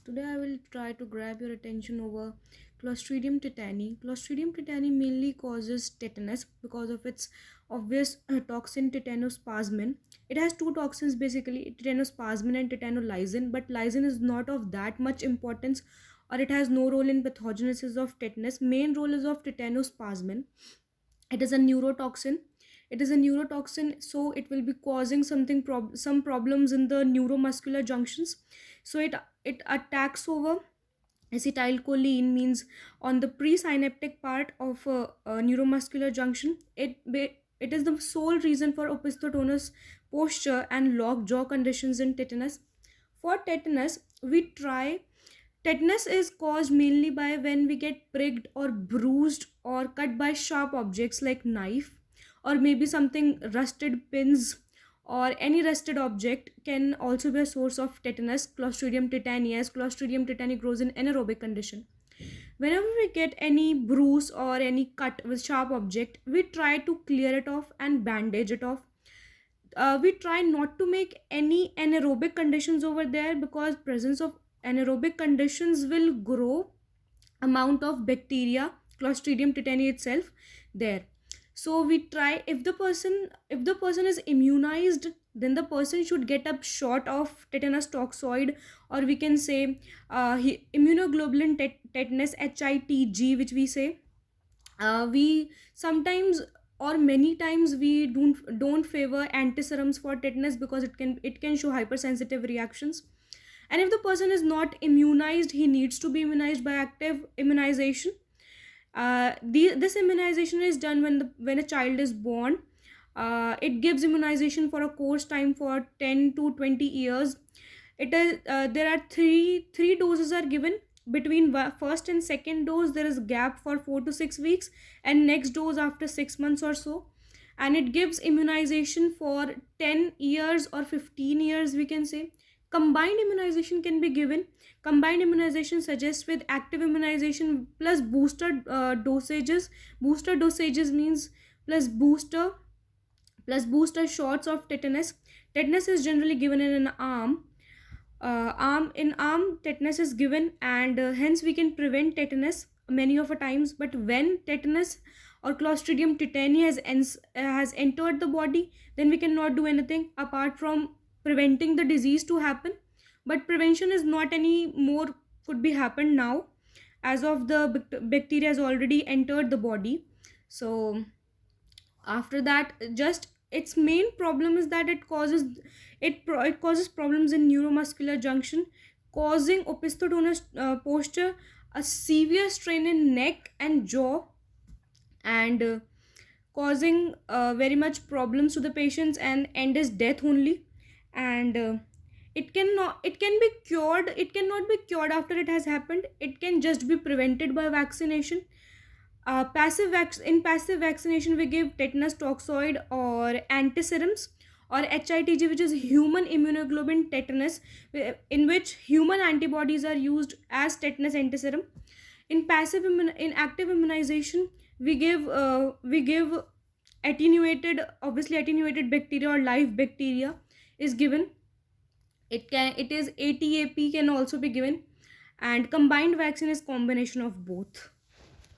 Today I will try to grab your attention over Clostridium tetani. Clostridium tetani mainly causes tetanus because of its obvious toxin tetanospasmin. It has two toxins basically, tetanospasmin and tetanolysin, but lysin is not of that much importance, or it has no role in pathogenesis of tetanus. Main role is of tetanospasmin. It is a neurotoxin. So it will be causing some problems in the neuromuscular junctions. So it attacks over acetylcholine, means on the presynaptic part of a neuromuscular junction. It is the sole reason for opisthotonous posture and locked jaw conditions in tetanus. For tetanus, we try tetanus is caused mainly by when we get pricked or bruised or cut by sharp objects like knife, or maybe something rusted pins, or any rusted object can also be a source of tetanus. Clostridium tetani, as Clostridium tetani grows in anaerobic condition. Whenever we get any bruise or any cut with sharp object, we try to clear it off and bandage it off. We try not to make any anaerobic conditions over there, because presence of anaerobic conditions will grow amount of bacteria, Clostridium tetani itself, there. So we try, if the person is immunized, then the person should get a shot of tetanus toxoid, or we can say immunoglobulin tetanus, HITG, which we say. We sometimes, or many times, we don't favor antiserums for tetanus, because it can show hypersensitive reactions. And if the person is not immunized, he needs to be immunized by active immunization. This immunization is done when a child is born. It gives immunization for a course time for 10 to 20 years. There are three doses are given. Between first and second dose, there is gap for 4 to 6 weeks, and next dose after 6 months or so. And it gives immunization for 10 years or 15 years, we can say. Combined immunization can be given. Combined immunization suggests with active immunization plus dosages. Booster dosages means plus booster shots of tetanus. Tetanus is generally given in an arm. Arm tetanus is given, and hence we can prevent tetanus many of a times. But when tetanus or Clostridium tetani has entered the body, then we cannot do anything apart from preventing the disease to happen. But prevention is not any more could be happened now, as of the bacteria has already entered the body. So after that, just its main problem is that it causes problems in neuromuscular junction, causing opisthotonous posture, a severe strain in neck and jaw, and causing very much problems to the patients, and end is death only. And it cannot be cured after it has happened. It can just be prevented by vaccination. In passive vaccination, we give tetanus toxoid or antiserums, or HITG, which is human immunoglobulin tetanus, in which human antibodies are used as tetanus antiserum. In active immunization, we give attenuated bacteria, or live bacteria is given. It is ATAP can also be given, and combined vaccine is combination of both.